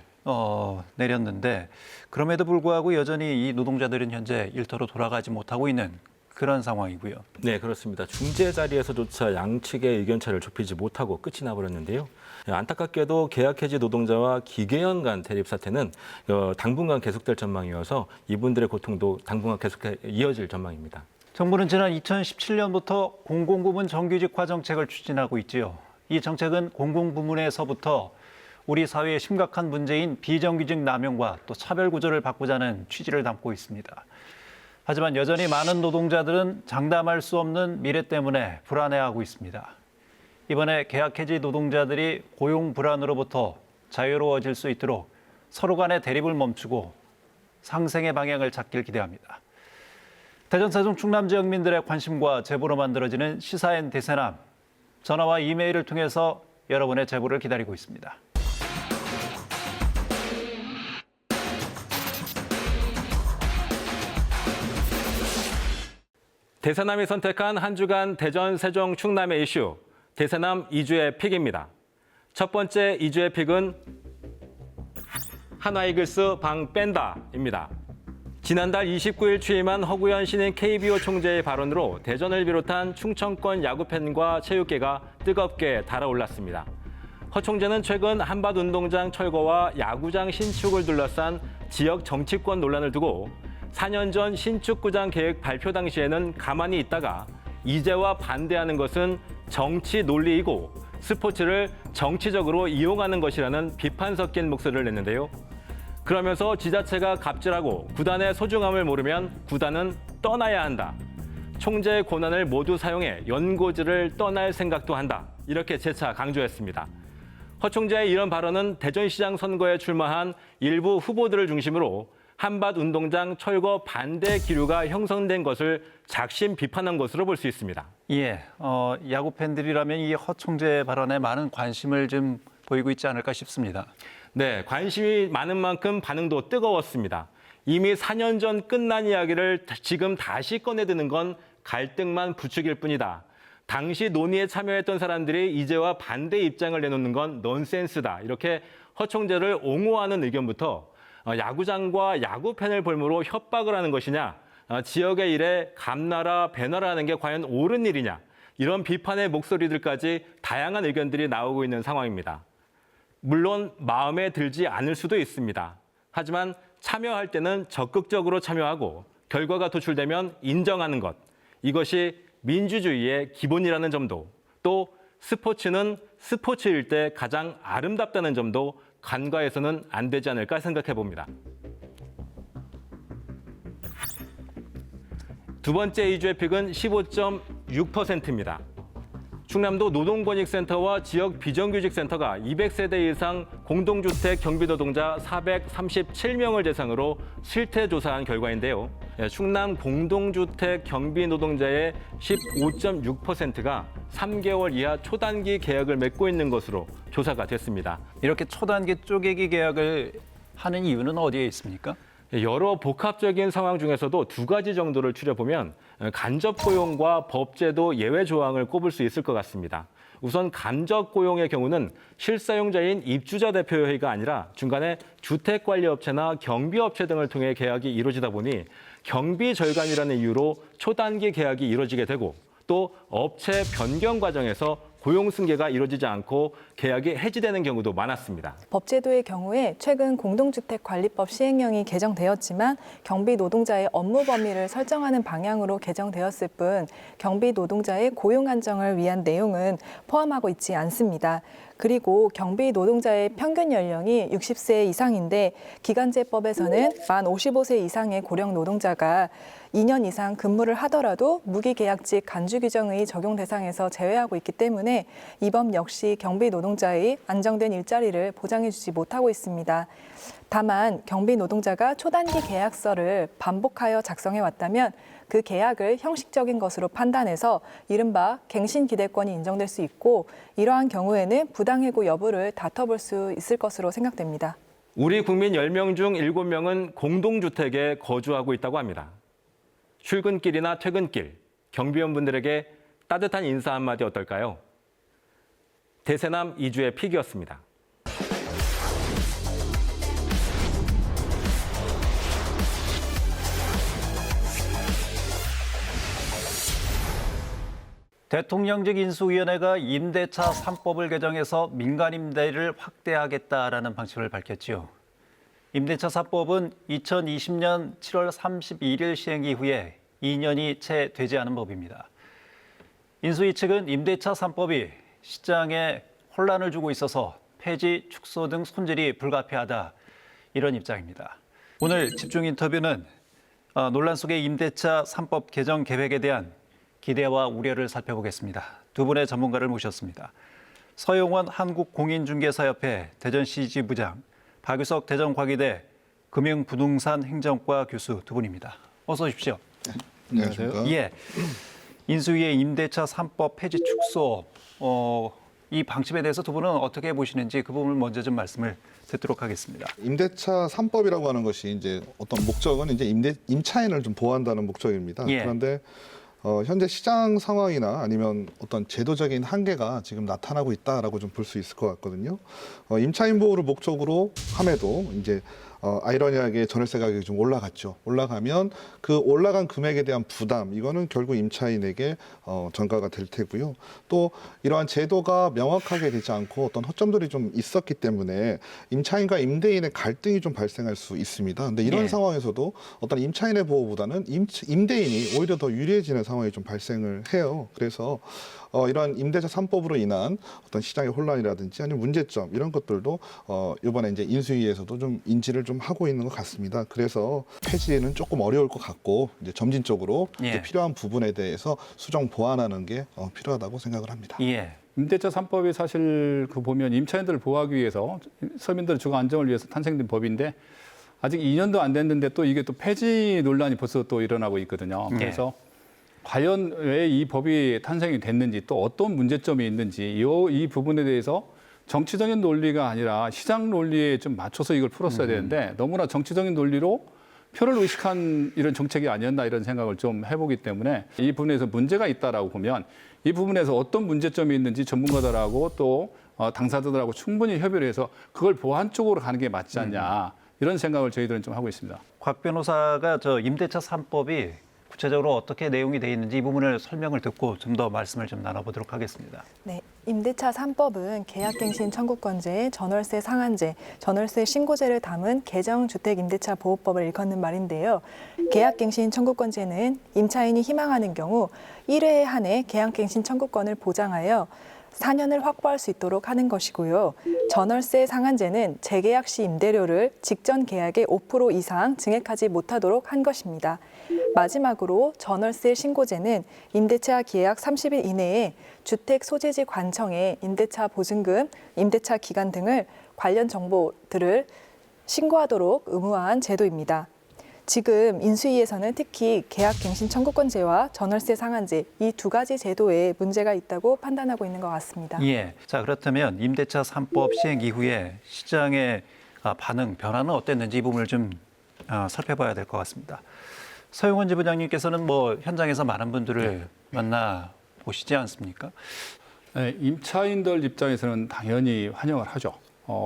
내렸는데 그럼에도 불구하고 여전히 이 노동자들은 현재 일터로 돌아가지 못하고 있는 그런 상황이고요. 네, 그렇습니다. 중재 자리에서조차 양측의 의견차를 좁히지 못하고 끝이 나버렸는데요. 안타깝게도 계약 해지 노동자와 기계연 간 대립 사태는 당분간 계속될 전망이어서 이분들의 고통도 당분간 계속 이어질 전망입니다. 정부는 지난 2017년부터 공공부문 정규직화 정책을 추진하고 있지요. 이 정책은 공공부문에서부터 우리 사회의 심각한 문제인 비정규직 남용과 또 차별 구조를 바꾸자는 취지를 담고 있습니다. 하지만 여전히 많은 노동자들은 장담할 수 없는 미래 때문에 불안해하고 있습니다. 이번에 계약 해지 노동자들이 고용 불안으로부터 자유로워질 수 있도록 서로 간의 대립을 멈추고 상생의 방향을 찾길 기대합니다. 대전, 세종, 충남 지역민들의 관심과 제보로 만들어지는 시사인 대세남, 전화와 이메일을 통해서 여러분의 제보를 기다리고 있습니다. 대세남이 선택한 한 주간 대전, 세종, 충남의 이슈, 대세남 2주의 픽입니다. 첫 번째 2주의 픽은 한화이글스 방 뺀다입니다. 지난달 29일 취임한 허구현 신임 KBO 총재의 발언으로 대전을 비롯한 충청권 야구팬과 체육계가 뜨겁게 달아올랐습니다. 허 총재는 최근 한밭운동장 철거와 야구장 신축을 둘러싼 지역 정치권 논란을 두고 4년 전 신축구장 계획 발표 당시에는 가만히 있다가 이제와 반대하는 것은 정치 논리이고 스포츠를 정치적으로 이용하는 것이라는 비판 섞인 목소리를 냈는데요. 그러면서 지자체가 갑질하고 구단의 소중함을 모르면 구단은 떠나야 한다. 총재의 권한을 모두 사용해 연고지를 떠날 생각도 한다. 이렇게 재차 강조했습니다. 허 총재의 이런 발언은 대전시장 선거에 출마한 일부 후보들을 중심으로 한밭운동장 철거 반대 기류가 형성된 것을 작심 비판한 것으로 볼 수 있습니다. 예, 야구 팬들이라면 이 허 총재 발언에 많은 관심을 좀 보이고 있지 않을까 싶습니다. 네, 관심이 많은 만큼 반응도 뜨거웠습니다. 이미 4년 전 끝난 이야기를 지금 다시 꺼내드는 건 갈등만 부추길 뿐이다. 당시 논의에 참여했던 사람들이 이제와 반대 입장을 내놓는 건 넌센스다. 이렇게 허 총재를 옹호하는 의견부터 야구장과 야구팬을 볼모로 협박을 하는 것이냐, 지역의 일에 감나라 배나라 하는 게 과연 옳은 일이냐, 이런 비판의 목소리들까지 다양한 의견들이 나오고 있는 상황입니다. 물론 마음에 들지 않을 수도 있습니다. 하지만 참여할 때는 적극적으로 참여하고 결과가 도출되면 인정하는 것, 이것이 민주주의의 기본이라는 점도, 또 스포츠는 스포츠일 때 가장 아름답다는 점도 간과해서는 안 되지 않을까 생각해 봅니다. 두 번째 2주의 픽은 15.6%입니다. 충남도 노동권익센터와 지역 비정규직센터가 200세대 이상 공동주택 경비노동자 437명을 대상으로 실태조사한 결과인데요. 충남 공동주택 경비노동자의 15.6%가 3개월 이하 초단기 계약을 맺고 있는 것으로 조사가 됐습니다. 이렇게 초단기 쪼개기 계약을 하는 이유는 어디에 있습니까? 여러 복합적인 상황 중에서도 두 가지 정도를 추려보면 간접 고용과 법제도 예외 조항을 꼽을 수 있을 것 같습니다. 우선 간접 고용의 경우는 실사용자인 입주자 대표회의가 아니라 중간에 주택관리업체나 경비업체 등을 통해 계약이 이루어지다 보니 경비 절감이라는 이유로 초단기 계약이 이루어지게 되고 또 업체 변경 과정에서 고용 승계가 이루어지지 않고 계약이 해지되는 경우도 많았습니다. 법제도의 경우에 최근 공동주택관리법 시행령이 개정되었지만 경비 노동자의 업무 범위를 설정하는 방향으로 개정되었을 뿐 경비 노동자의 고용 안정을 위한 내용은 포함하고 있지 않습니다. 그리고 경비 노동자의 평균 연령이 60세 이상인데 기간제법에서는 만 55세 이상의 고령 노동자가 2년 이상 근무를 하더라도 무기계약직 간주 규정의 적용 대상에서 제외하고 있기 때문에 이 법 역시 경비 노동자의 안정된 일자리를 보장해주지 못하고 있습니다. 다만 경비 노동자가 초단기 계약서를 반복하여 작성해왔다면 그 계약을 형식적인 것으로 판단해서 이른바 갱신기대권이 인정될 수 있고 이러한 경우에는 부당해고 여부를 다퉈볼 수 있을 것으로 생각됩니다. 우리 국민 10명 중 7명은 공동주택에 거주하고 있다고 합니다. 출근길이나 퇴근길, 경비원분들에게 따뜻한 인사 한마디 어떨까요? 대세남 이주의 픽이었습니다. 대통령직 인수위원회가 임대차 3법을 개정해서 민간 임대를 확대하겠다라는 방침을 밝혔지요. 임대차 3법은 2020년 7월 31일 시행 이후에 2년이 채 되지 않은 법입니다. 인수위 측은 임대차 3법이 시장에 혼란을 주고 있어서 폐지, 축소 등 손질이 불가피하다 이런 입장입니다. 오늘 집중 인터뷰는 논란 속의 임대차 3법 개정 계획에 대한 기대와 우려를 살펴보겠습니다. 두 분의 전문가를 모셨습니다. 서용원 한국공인중개사협회 대전CG 부장, 박유석 대전과기대 금융부동산 행정과 교수 두 분입니다. 어서 오십시오. 안녕하십니까. 예, 인수위의 임대차 3법 폐지 축소 이 방침에 대해서 두 분은 어떻게 보시는지 그 부분을 먼저 좀 말씀을 듣도록 하겠습니다. 임대차 3법이라고 하는 것이 이제 어떤 목적은 이제 임차인을 좀 보호한다는 목적입니다. 예. 그런데 현재 시장 상황이나 아니면 어떤 제도적인 한계가 지금 나타나고 있다라고 좀 볼 수 있을 것 같거든요. 임차인 보호를 목적으로 함에도 이제 아이러니하게 전월세 가격이 좀 올라갔죠. 올라가면 그 올라간 금액에 대한 부담, 이거는 결국 임차인에게 전가가 될 테고요. 또 이러한 제도가 명확하게 되지 않고 어떤 허점들이 좀 있었기 때문에 임차인과 임대인의 갈등이 좀 발생할 수 있습니다. 근데 이런 예. 상황에서도 어떤 임차인의 보호보다는 임대인이 오히려 더 유리해지는 상황이 좀 발생을 해요. 그래서 이러한 임대차 3법으로 인한 어떤 시장의 혼란이라든지 아니면 문제점 이런 것들도 이번에 이제 인수위에서도 좀 인지를 좀 하고 있는 것 같습니다. 그래서 폐지는 조금 어려울 것 같고 이제 점진적으로 예. 이제 필요한 부분에 대해서 수정 보완하는 게 필요하다고 생각을 합니다. 예. 임대차 3법이 사실 그 보면 임차인들을 보호하기 위해서 서민들의 주거 안정을 위해서 탄생된 법인데 아직 2년도 안 됐는데 또 이게 또 폐지 논란이 벌써 또 일어나고 있거든요. 그래서 과연 왜 이 법이 탄생이 됐는지 또 어떤 문제점이 있는지 이 부분에 대해서 정치적인 논리가 아니라 시장 논리에 좀 맞춰서 이걸 풀었어야 되는데 너무나 정치적인 논리로 표를 의식한 이런 정책이 아니었나 이런 생각을 좀 해보기 때문에 이 부분에서 문제가 있다라고 보면 이 부분에서 어떤 문제점이 있는지 전문가들하고 또 당사자들하고 충분히 협의를 해서 그걸 보완 쪽으로 가는 게 맞지 않냐 이런 생각을 저희들은 좀 하고 있습니다. 곽 변호사가 저 임대차 3법이 구체적으로 어떻게 내용이 되어 있는지 이 부분을 설명을 듣고 좀 더 말씀을 좀 나눠보도록 하겠습니다. 네, 임대차 3법은 계약갱신 청구권제, 전월세 상한제, 전월세 신고제를 담은 개정주택임대차 보호법을 일컫는 말인데요. 계약갱신 청구권제는 임차인이 희망하는 경우 1회에 한해 계약갱신 청구권을 보장하여 4년을 확보할 수 있도록 하는 것이고요. 전월세 상한제는 재계약 시 임대료를 직전 계약의 5% 이상 증액하지 못하도록 한 것입니다. 마지막으로 전월세 신고제는 임대차 계약 30일 이내에 주택 소재지 관청에 임대차 보증금, 임대차 기간 등을 관련 정보들을 신고하도록 의무화한 제도입니다. 지금 인수위에서는 특히 계약갱신 청구권제와 전월세 상한제 이 두 가지 제도에 문제가 있다고 판단하고 있는 것 같습니다. 예. 자, 그렇다면 임대차 3법 시행 이후에 시장의 반응, 변화는 어땠는지 이 부분을 좀 살펴봐야 될 것 같습니다. 서용원 지부장님께서는 뭐 현장에서 많은 분들을 만나 보시지 않습니까? 네, 임차인들 입장에서는 당연히 환영을 하죠.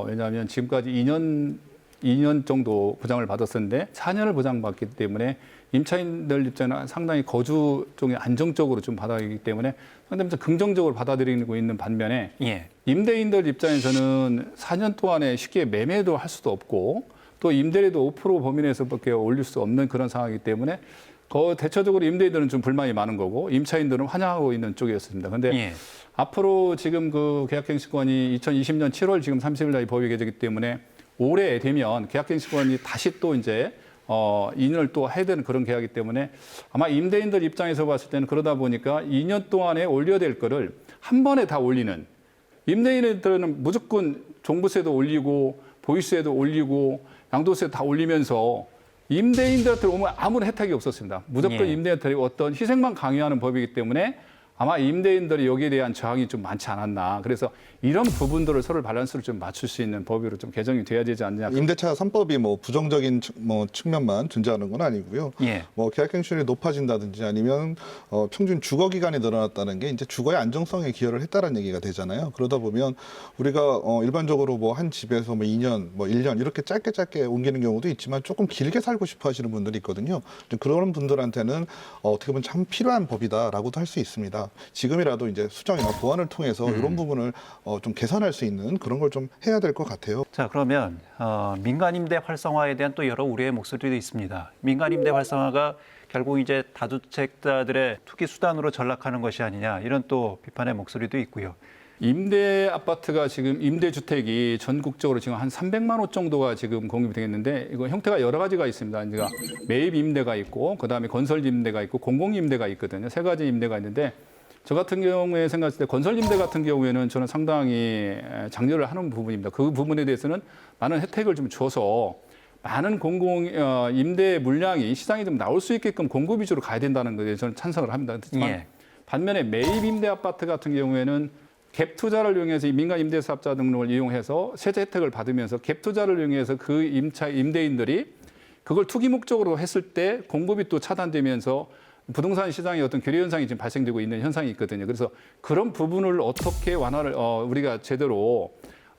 왜냐하면 지금까지 2년 정도 보장을 받았었는데 4년을 보장받기 때문에 임차인들 입장에는 상당히 거주 쪽에 안정적으로 좀 받아들이기 때문에 상당히 좀 긍정적으로 받아들이고 있는 반면에 예. 임대인들 입장에서는 4년 동안에 쉽게 매매도 할 수도 없고 또 임대료도 5% 범위 내에서밖에 올릴 수 없는 그런 상황이기 때문에 대체적으로 임대인들은 좀 불만이 많은 거고 임차인들은 환영하고 있는 쪽이었습니다. 그런데 예. 앞으로 지금 그 계약갱신권이 2020년 7월 지금 30일 날 법이 개정이기 때문에 올해 되면 계약갱신권이 다시 또 이제 2년을 또 해야 되는 그런 계약이기 때문에 아마 임대인들 입장에서 봤을 때는 그러다 보니까 2년 동안에 올려야 될 거를 한 번에 다 올리는 임대인들은 무조건 종부세도 올리고 보유세도 올리고 양도세 다 올리면서 임대인들한테 오면 아무런 혜택이 없었습니다. 무조건 예. 임대인한테 어떤 희생만 강요하는 법이기 때문에 아마 임대인들이 여기에 대한 저항이 좀 많지 않았나. 그래서 이런 부분들을 서로 밸런스를 좀 맞출 수 있는 법으로 좀 개정이 돼야 되지 않느냐. 임대차 3법이 뭐 부정적인 측면만 존재하는 건 아니고요. 예. 뭐 계약갱신율이 높아진다든지 아니면 평균 주거 기간이 늘어났다는 게 이제 주거의 안정성에 기여를 했다는 얘기가 되잖아요. 그러다 보면 우리가 일반적으로 뭐 한 집에서 뭐 2년, 뭐 1년 이렇게 짧게 옮기는 경우도 있지만 조금 길게 살고 싶어 하시는 분들이 있거든요. 그런 분들한테는 어떻게 보면 참 필요한 법이다라고도 할 수 있습니다. 지금이라도 이제 수정이나 보완을 통해서 이런 부분을 좀 개선할 수 있는 그런 걸 좀 해야 될 것 같아요. 자, 그러면 민간임대 활성화에 대한 또 여러 우려의 목소리도 있습니다. 민간임대 활성화가 결국 이제 다주택자들의 투기 수단으로 전락하는 것이 아니냐 이런 또 비판의 목소리도 있고요. 임대 아파트가 지금 임대주택이 전국적으로 지금 한 300만 호 정도가 지금 공급이 되겠는데 이거 형태가 여러 가지가 있습니다. 그러니까 매입 임대가 있고 그다음에 건설 임대가 있고 공공 임대가 있거든요. 세 가지 임대가 있는데 저 같은 경우에 생각했을 때 건설 임대 같은 경우에는 저는 상당히 장려를 하는 부분입니다. 그 부분에 대해서는 많은 혜택을 좀 줘서 많은 공공 임대 물량이 시장에 좀 나올 수 있게끔 공급 위주로 가야 된다는 것에 저는 찬성을 합니다. 그렇지만 반면에 매입 임대 아파트 같은 경우에는 갭 투자를 이용해서 이 민간 임대사업자 등록을 이용해서 세제 혜택을 받으면서 갭 투자를 이용해서 그 임대인들이 그걸 투기 목적으로 했을 때 공급이 또 차단되면서 부동산 시장에 어떤 교류 현상이 지금 발생되고 있는 현상이 있거든요. 그래서 그런 부분을 어떻게 완화를 우리가 제대로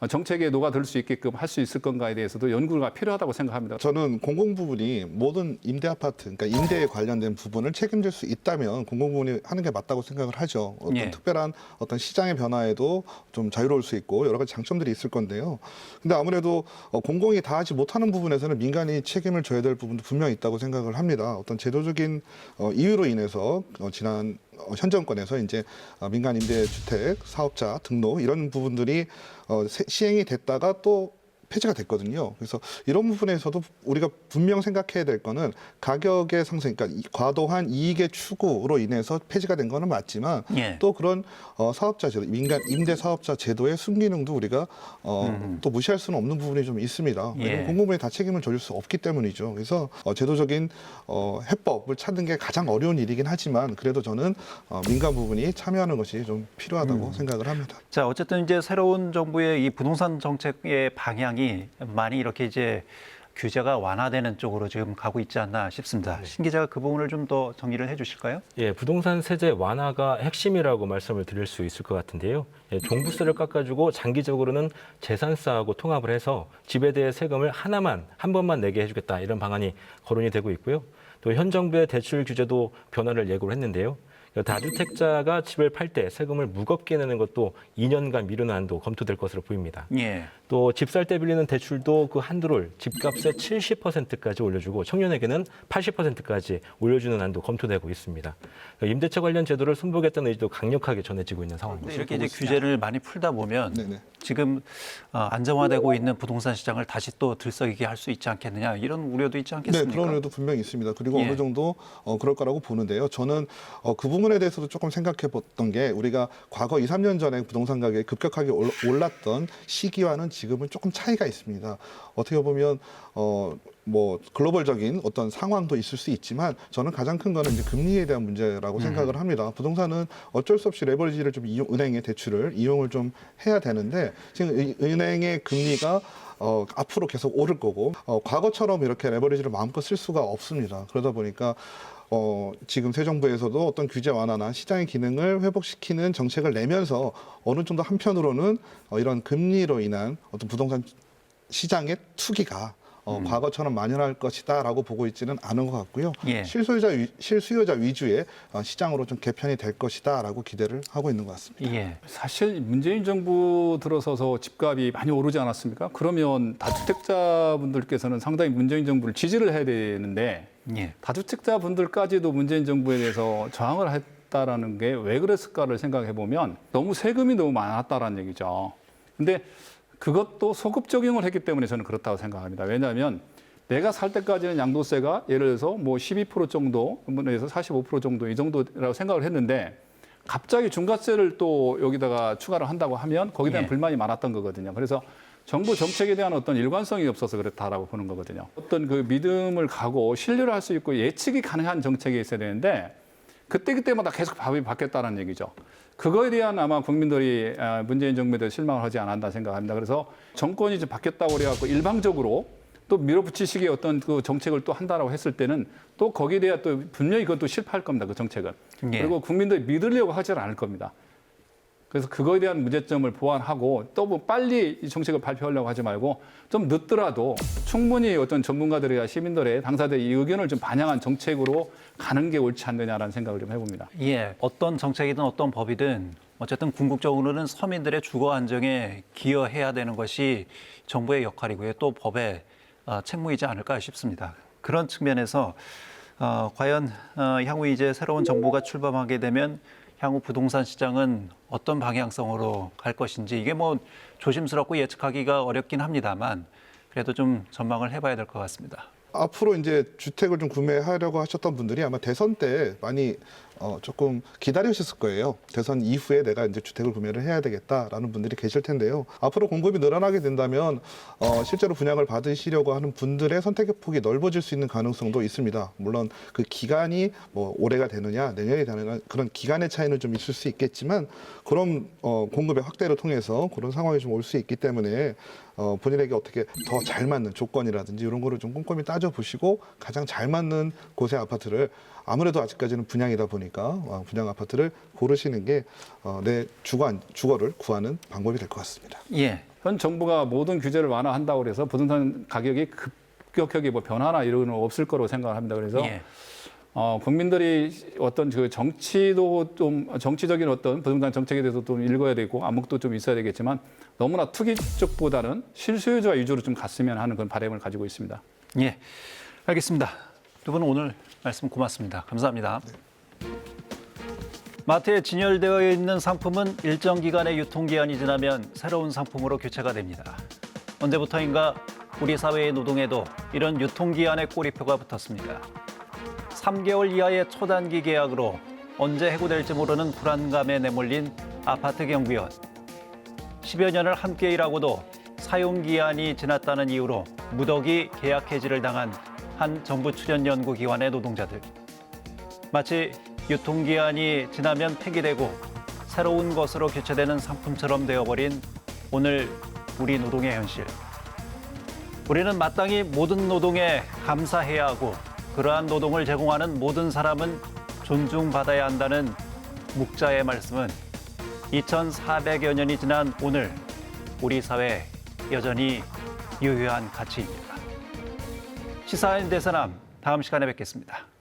정책에 녹아들 수 있게끔 할 수 있을 건가에 대해서도 연구가 필요하다고 생각합니다. 저는 공공 부분이 모든 임대 아파트, 그러니까 임대에 관련된 부분을 책임질 수 있다면 공공 부분이 하는 게 맞다고 생각을 하죠. 어떤 특별한 어떤 시장의 변화에도 좀 자유로울 수 있고 여러 가지 장점들이 있을 건데요. 근데 아무래도 공공이 다 하지 못하는 부분에서는 민간이 책임을 져야 될 부분도 분명히 있다고 생각을 합니다. 어떤 제도적인 이유로 인해서 지난 현 정권에서 이제 민간 임대주택 사업자 등록 이런 부분들이 시행이 됐다가 또 폐지가 됐거든요. 그래서 이런 부분에서도 우리가 분명 생각해야 될 거는 가격의 상승, 그러니까 과도한 이익의 추구로 인해서 폐지가 된 거는 맞지만 또 그런 사업자 제도, 민간 임대 사업자 제도의 순기능도 우리가 또 무시할 수는 없는 부분이 좀 있습니다. 왜냐하면 공공부문이 다 책임을 져줄 수 없기 때문이죠. 그래서 제도적인 해법을 찾는 게 가장 어려운 일이긴 하지만 그래도 저는 민간 부분이 참여하는 것이 좀 필요하다고 생각을 합니다. 자, 어쨌든 이제 새로운 정부의 이 부동산 정책의 방향이 많이 이렇게 이제 규제가 완화되는 쪽으로 지금 가고 있지 않나 싶습니다. 신 기자가 그 부분을 좀 더 정리를 해주실까요? 예, 부동산 세제 완화가 핵심이라고 말씀을 드릴 수 있을 것 같은데요. 종부세를 깎아주고 장기적으로는 재산세하고 통합을 해서 집에 대해 세금을 한 번만 내게 해주겠다 이런 방안이 거론이 되고 있고요. 또 현 정부의 대출 규제도 변화를 예고를 했는데요. 다주택자가 집을 팔 때 세금을 무겁게 내는 것도 2년간 미루는 한도 검토될 것으로 보입니다. 또 집 살 때 빌리는 대출도 그 한도를 집값의 70%까지 올려주고 청년에게는 80%까지 올려주는 한도 검토되고 있습니다. 임대차 관련 제도를 손보겠다는 의지도 강력하게 전해지고 있는 상황입니다. 이렇게 이제 규제를 많이 풀다 보면 지금 안정화되고 있는 부동산 시장을 다시 또 들썩이게 할 수 있지 않겠느냐 이런 우려도 있지 않겠습니까? 네, 그런 우려도 분명히 있습니다. 그리고 어느 정도 그럴 거라고 보는데요. 저는 그 부분에 대해서도 조금 생각해 봤던 게 우리가 과거 2, 3년 전에 부동산 가격이 급격하게 올랐던 시기와는 지금은 조금 차이가 있습니다. 어떻게 보면 뭐 글로벌적인 어떤 상황도 있을 수 있지만 저는 가장 큰 거는 이제 금리에 대한 문제라고 생각을 합니다. 부동산은 어쩔 수 없이 레버리지를 좀 은행의 대출을 이용을 좀 해야 되는데 지금 은행의 금리가 앞으로 계속 오를 거고 과거처럼 이렇게 레버리지를 마음껏 쓸 수가 없습니다. 그러다 보니까 지금 새 정부에서도 어떤 규제 완화나 시장의 기능을 회복시키는 정책을 내면서 어느 정도 한편으로는 이런 금리로 인한 어떤 부동산 시장의 투기가 과거처럼 만연할 것이다라고 보고 있지는 않은 것 같고요. 실수요자 위주의 시장으로 좀 개편이 될 것이다라고 기대를 하고 있는 것 같습니다. 사실 문재인 정부 들어서서 집값이 많이 오르지 않았습니까? 그러면 다주택자분들께서는 상당히 문재인 정부를 지지를 해야 되는데 다주택자분들까지도 문재인 정부에 대해서 저항을 했다라는 게 왜 그랬을까를 생각해 보면 너무 세금이 너무 많았다라는 얘기죠. 근데 그것도 소급 적용을 했기 때문에 저는 그렇다고 생각합니다. 왜냐하면 내가 살 때까지는 양도세가 예를 들어서 뭐 12% 정도, 에서 45% 정도 이 정도라고 생각을 했는데 갑자기 중과세를 또 여기다가 추가를 한다고 하면 거기에 대한 불만이 많았던 거거든요. 그래서 정부 정책에 대한 어떤 일관성이 없어서 그렇다라고 보는 거거든요. 어떤 그 믿음을 가고 신뢰를 할 수 있고 예측이 가능한 정책이 있어야 되는데 그때마다 계속 법이 바뀌었다는 얘기죠. 그거에 대한 아마 국민들이 문재인 정부에 대해서 실망을 하지 않았다 생각합니다. 그래서 정권이 이제 바뀌었다고 그래갖고 일방적으로 또 밀어붙이식의 어떤 그 정책을 또 한다라고 했을 때는 또 거기에 대해 또 분명히 그것도 실패할 겁니다. 그 정책은. 예. 그리고 국민들이 믿으려고 하지 않을 겁니다. 그래서 그거에 대한 문제점을 보완하고 또 뭐 빨리 이 정책을 발표하려고 하지 말고 좀 늦더라도 충분히 어떤 전문가들이나 시민들의 당사자의 이 의견을 좀 반영한 정책으로 가는 게 옳지 않느냐라는 생각을 좀 해봅니다. 예, 어떤 정책이든 어떤 법이든 어쨌든 궁극적으로는 서민들의 주거 안정에 기여해야 되는 것이 정부의 역할이고요. 또 법의 책무이지 않을까 싶습니다. 그런 측면에서 과연 향후 이제 새로운 정부가 출범하게 되면 향후 부동산 시장은 어떤 방향성으로 갈 것인지 이게 뭐 조심스럽고 예측하기가 어렵긴 합니다만 그래도 좀 전망을 해봐야 될 것 같습니다. 앞으로 이제 주택을 좀 구매하려고 하셨던 분들이 아마 대선 때 많이 조금 기다리셨을 거예요. 대선 이후에 내가 이제 주택을 구매를 해야 되겠다라는 분들이 계실 텐데요. 앞으로 공급이 늘어나게 된다면 실제로 분양을 받으시려고 하는 분들의 선택의 폭이 넓어질 수 있는 가능성도 있습니다. 물론 그 기간이 뭐 올해가 되느냐 내년이 되느냐 그런 기간의 차이는 좀 있을 수 있겠지만 그런 공급의 확대를 통해서 그런 상황이 좀 올 수 있기 때문에 본인에게 어떻게 더 잘 맞는 조건이라든지 이런 거를 좀 꼼꼼히 따져보시고 가장 잘 맞는 곳의 아파트를 아무래도 아직까지는 분양이다 보니까 분양 아파트를 고르시는 게 내 주거를 구하는 방법이 될 것 같습니다. 예. 현 정부가 모든 규제를 완화한다고 해서 부동산 가격이 급격하게 뭐 변화나 이런 건 없을 거로 생각을 합니다. 그래서 예. 국민들이 어떤 그 정치도 좀 정치적인 어떤 부동산 정책에 대해서 좀 읽어야 되고 안목도 좀 있어야 되겠지만 너무나 투기 쪽보다는 실수요자 위주로 좀 갔으면 하는 그런 바람을 가지고 있습니다. 예, 알겠습니다. 두 분 오늘 말씀 고맙습니다. 감사합니다. 네. 마트에 진열되어 있는 상품은 일정 기간의 유통기한이 지나면 새로운 상품으로 교체가 됩니다. 언제부터인가 우리 사회의 노동에도 이런 유통기한의 꼬리표가 붙었습니다. 3개월 이하의 초단기 계약으로 언제 해고될지 모르는 불안감에 내몰린 아파트 경비원. 10여 년을 함께 일하고도 사용기한이 지났다는 이유로 무더기 계약 해지를 당한 한 정부 출연 연구기관의 노동자들. 마치 유통기한이 지나면 폐기되고 새로운 것으로 교체되는 상품처럼 되어버린 오늘 우리 노동의 현실. 우리는 마땅히 모든 노동에 감사해야 하고 그러한 노동을 제공하는 모든 사람은 존중받아야 한다는 묵자의 말씀은 2400여 년이 지난 오늘 우리 사회에 여전히 유효한 가치입니다. 시사인 대서남 다음 시간에 뵙겠습니다.